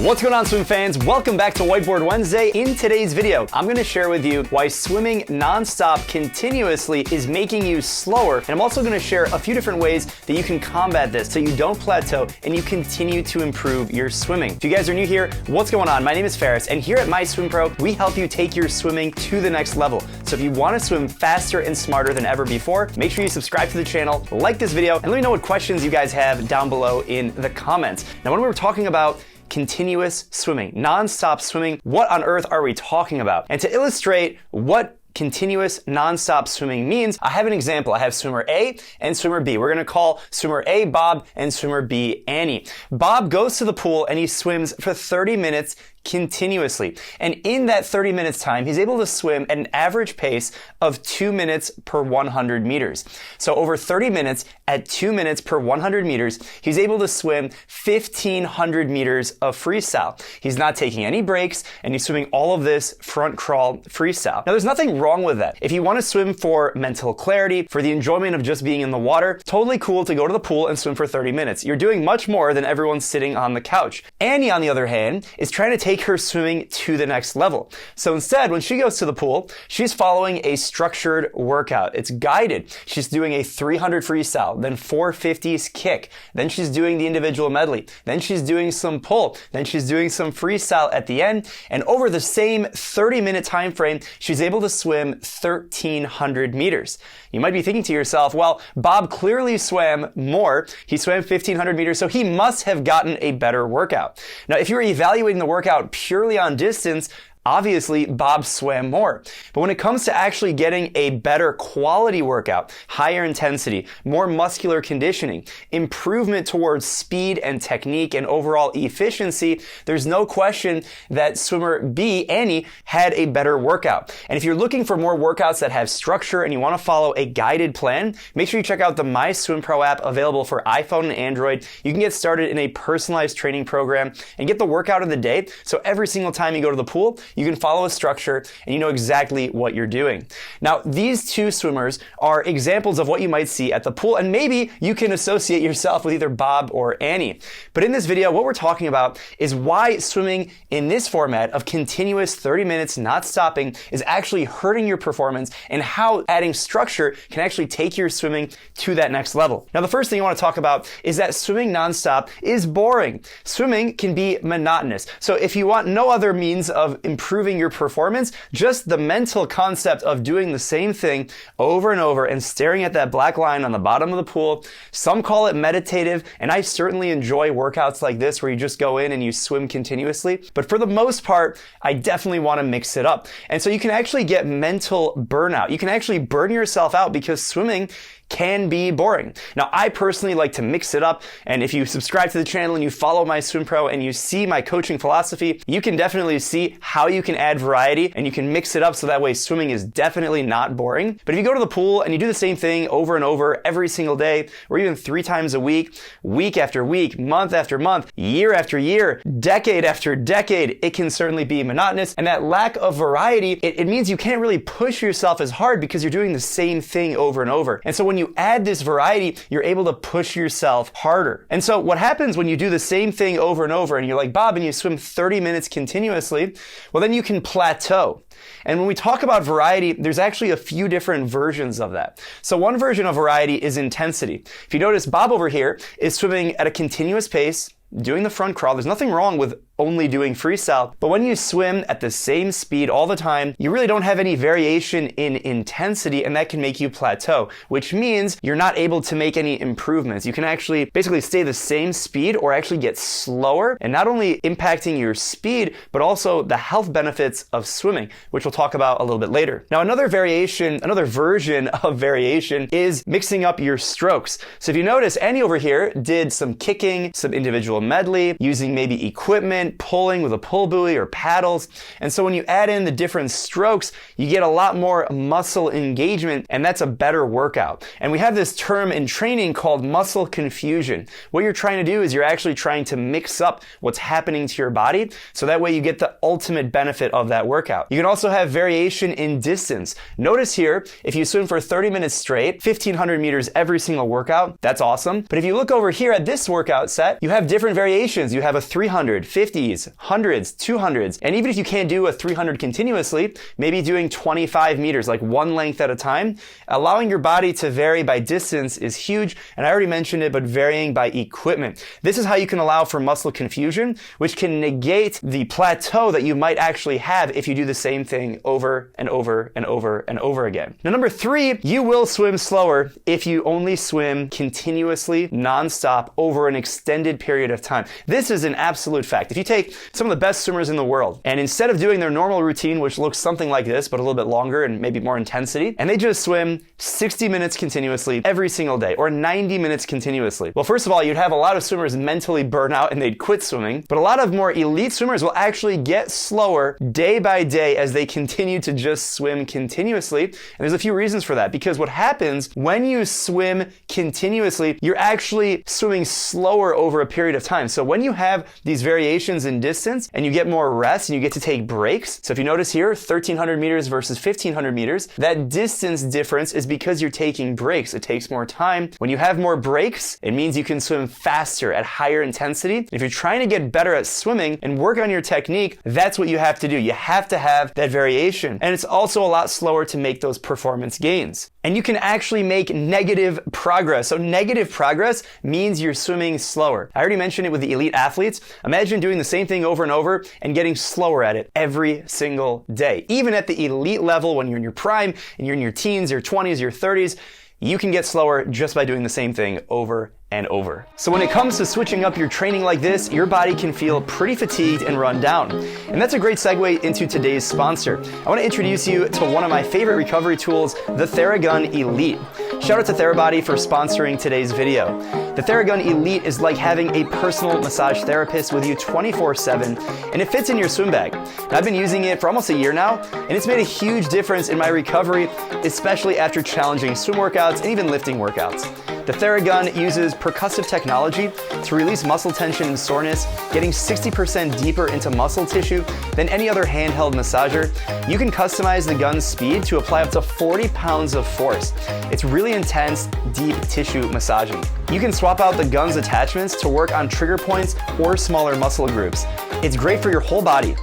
What's going on, swim fans? Welcome back to Whiteboard Wednesday. In today's video, I'm going to share with you why swimming nonstop continuously is making you slower. And I'm also going to share a few different ways that you can combat this so you don't plateau and you continue to improve your swimming. If you guys are new here, what's going on? My name is Ferris, and here at MySwimPro, we help you take your swimming to the next level. So if you want to swim faster and smarter than ever before, make sure you subscribe to the channel, like this video, and let me know what questions you guys have down below in the comments. Now, when we're talking about continuous swimming, non-stop swimming, what on earth are we talking about? And to illustrate what continuous non-stop swimming means, I have an example. I have swimmer A and swimmer B. We're gonna call swimmer A Bob and swimmer B Annie. Bob goes to the pool and he swims for 30 minutes continuously. And in that 30 minutes time, he's able to swim at an average pace of 2 minutes per 100 meters. So over 30 minutes at 2 minutes per 100 meters, he's able to swim 1,500 meters of freestyle. He's not taking any breaks, and he's swimming all of this front crawl freestyle. Now, there's nothing wrong with that. If you want to swim for mental clarity, for the enjoyment of just being in the water, totally cool to go to the pool and swim for 30 minutes. You're doing much more than everyone sitting on the couch. Annie, on the other hand, is trying to take her swimming to the next level. So instead, when she goes to the pool, she's following a structured workout. It's guided. She's doing a 300 freestyle, then 450s kick. Then she's doing the individual medley. Then she's doing some pull. Then she's doing some freestyle at the end. And over the same 30-minute time frame, she's able to swim 1,300 meters. You might be thinking to yourself, well, Bob clearly swam more. He swam 1,500 meters, so he must have gotten a better workout. Now, if you're evaluating the workout purely on distance, obviously, Bob swam more. But when it comes to actually getting a better quality workout, higher intensity, more muscular conditioning, improvement towards speed and technique and overall efficiency, there's no question that swimmer B, Annie, had a better workout. And if you're looking for more workouts that have structure and you want to follow a guided plan, make sure you check out the MySwimPro app available for iPhone and Android. You can get started in a personalized training program and get the workout of the day. So every single time you go to the pool, you can follow a structure and you know exactly what you're doing. Now, these two swimmers are examples of what you might see at the pool, and maybe you can associate yourself with either Bob or Annie. But in this video, what we're talking about is why swimming in this format of continuous 30 minutes not stopping is actually hurting your performance, and how adding structure can actually take your swimming to that next level. Now, the first thing I want to talk about is that swimming nonstop is boring. Swimming can be monotonous. So if you want no other means of improving your performance, just the mental concept of doing the same thing over and over and staring at that black line on the bottom of the pool. Some call it meditative, and I certainly enjoy workouts like this where you just go in and you swim continuously. But for the most part, I definitely want to mix it up. And so you can actually get mental burnout. You can actually burn yourself out because swimming can be boring. Now, I personally like to mix it up, and if you subscribe to the channel and you follow MySwimPro and you see my coaching philosophy, you can definitely see how you can add variety and you can mix it up so that way swimming is definitely not boring. But if you go to the pool and you do the same thing over and over every single day, or even 3 times a week, week after week, month after month, year after year, decade after decade, it can certainly be monotonous. And that lack of variety, it means you can't really push yourself as hard because you're doing the same thing over and over. And so when you add this variety, you're able to push yourself harder. And so what happens when you do the same thing over and over and you're like Bob and you swim 30 minutes continuously, well, then you can plateau. And when we talk about variety, there's actually a few different versions of that. So one version of variety is intensity. If you notice, Bob over here is swimming at a continuous pace, doing the front crawl. There's nothing wrong with only doing freestyle, but when you swim at the same speed all the time, you really don't have any variation in intensity, and that can make you plateau, which means you're not able to make any improvements. You can actually basically stay the same speed or actually get slower, and not only impacting your speed, but also the health benefits of swimming, which we'll talk about a little bit later. Now, another version of variation is mixing up your strokes. So if you notice, Annie over here did some kicking, some individual medley, using maybe equipment, pulling with a pull buoy or paddles. And so when you add in the different strokes, you get a lot more muscle engagement, and that's a better workout. And we have this term in training called muscle confusion. What you're trying to do is you're actually trying to mix up what's happening to your body, so that way you get the ultimate benefit of that workout. You can also have variation in distance. Notice here, if you swim for 30 minutes straight, 1,500 meters every single workout, that's awesome. But if you look over here at this workout set, you have different variations. You have a 300, 50, 50s, 100s, 200s, and even if you can't do a 300 continuously, maybe doing 25 meters, like one length at a time, allowing your body to vary by distance is huge, and I already mentioned it, but varying by equipment. This is how you can allow for muscle confusion, which can negate the plateau that you might actually have if you do the same thing over and over and over and over again. Now, number 3, you will swim slower if you only swim continuously, nonstop, over an extended period of time. This is an absolute fact. If you take some of the best swimmers in the world, and instead of doing their normal routine, which looks something like this, but a little bit longer and maybe more intensity, and they just swim 60 minutes continuously every single day, or 90 minutes continuously. Well, first of all, you'd have a lot of swimmers mentally burn out and they'd quit swimming, but a lot of more elite swimmers will actually get slower day by day as they continue to just swim continuously. And there's a few reasons for that, because what happens when you swim continuously, you're actually swimming slower over a period of time. So when you have these variations in distance and you get more rest and you get to take breaks, so if you notice here, 1300 meters versus 1500 meters, that distance difference is because you're taking breaks. It takes more time. When you have more breaks, it means you can swim faster at higher intensity. If you're trying to get better at swimming and work on your technique, that's what you have to do. You have to have that variation. And it's also a lot slower to make those performance gains. And you can actually make negative progress. So negative progress means you're swimming slower. I already mentioned it with the elite athletes. Imagine doing the same thing over and over and getting slower at it every single day. Even at the elite level, when you're in your prime and you're in your teens, your 20s, your 30s, you can get slower just by doing the same thing over and over. So when it comes to switching up your training like this, your body can feel pretty fatigued and run down. And that's a great segue into today's sponsor. I want to introduce you to one of my favorite recovery tools, the Theragun Elite. Shout out to Therabody for sponsoring today's video. The Theragun Elite is like having a personal massage therapist with you 24/7, and it fits in your swim bag. And I've been using it for almost a year now, and it's made a huge difference in my recovery, especially after challenging swim workouts and even lifting workouts. The Theragun uses percussive technology to release muscle tension and soreness, getting 60% deeper into muscle tissue than any other handheld massager. You can customize the gun's speed to apply up to 40 pounds of force. It's really intense, deep tissue massaging. You can swap out the gun's attachments to work on trigger points or smaller muscle groups. It's great for your whole body.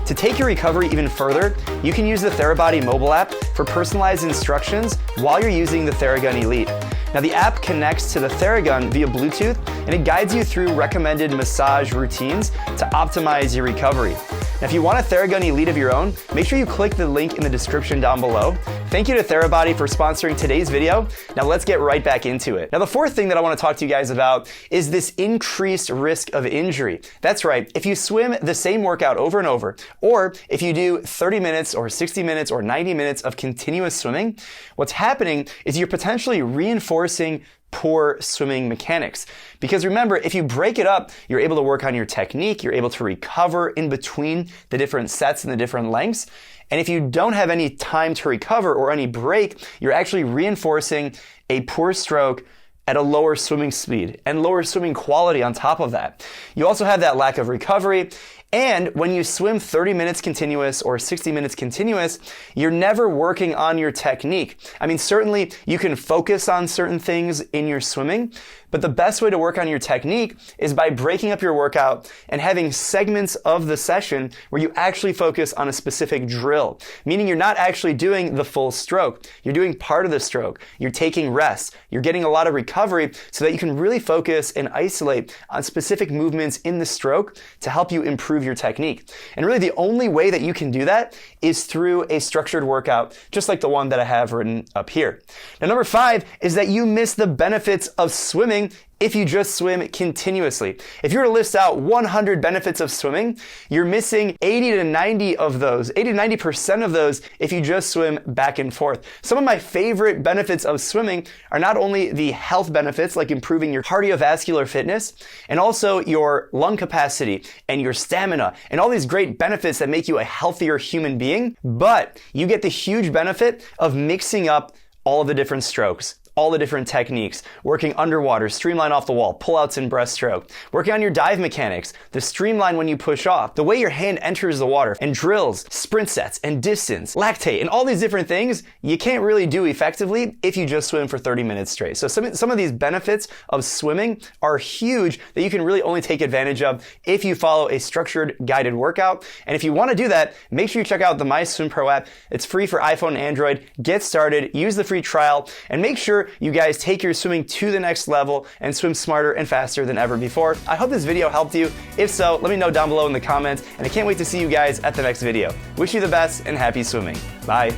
To take your recovery even further, you can use the Therabody mobile app for personalized instructions while you're using the Theragun Elite. Now, the app connects to the Theragun via Bluetooth, and it guides you through recommended massage routines to optimize your recovery. Now, if you want a Theragun Elite of your own, make sure you click the link in the description down below. Thank you to Therabody for sponsoring today's video. Now let's get right back into it. Now, the fourth thing that I want to talk to you guys about is this increased risk of injury. That's right. If you swim the same workout over and over, or if you do 30 minutes or 60 minutes or 90 minutes of continuous swimming, what's happening is you're potentially reinforcing poor swimming mechanics. Because remember, if you break it up, you're able to work on your technique, you're able to recover in between the different sets and the different lengths. And if you don't have any time to recover or any break, you're actually reinforcing a poor stroke at a lower swimming speed and lower swimming quality on top of that. You also have that lack of recovery. And when you swim 30 minutes continuous or 60 minutes continuous, you're never working on your technique. I mean, certainly you can focus on certain things in your swimming, but the best way to work on your technique is by breaking up your workout and having segments of the session where you actually focus on a specific drill, meaning you're not actually doing the full stroke. You're doing part of the stroke. You're taking rest. You're getting a lot of recovery so that you can really focus and isolate on specific movements in the stroke to help you improve your technique. And really the only way that you can do that is through a structured workout, just like the one that I have written up here. Now, number 5 is that you miss the benefits of swimming if you just swim continuously. If you were to list out 100 benefits of swimming, you're missing 80 to 90 of those, 80 to 90% of those if you just swim back and forth. Some of my favorite benefits of swimming are not only the health benefits, like improving your cardiovascular fitness, and also your lung capacity and your stamina, and all these great benefits that make you a healthier human being, but you get the huge benefit of mixing up all of the different strokes, all the different techniques, working underwater, streamline off the wall, pullouts and breaststroke, working on your dive mechanics, the streamline when you push off, the way your hand enters the water, and drills, sprint sets, and distance, lactate, and all these different things you can't really do effectively if you just swim for 30 minutes straight. So some of these benefits of swimming are huge that you can really only take advantage of if you follow a structured guided workout. And if you want to do that, make sure you check out the MySwimPro app. It's free for iPhone and Android. Get started, use the free trial, and make sure you guys take your swimming to the next level and swim smarter and faster than ever before. I hope this video helped you. If so, let me know down below in the comments, and I can't wait to see you guys at the next video. Wish you the best and happy swimming. Bye.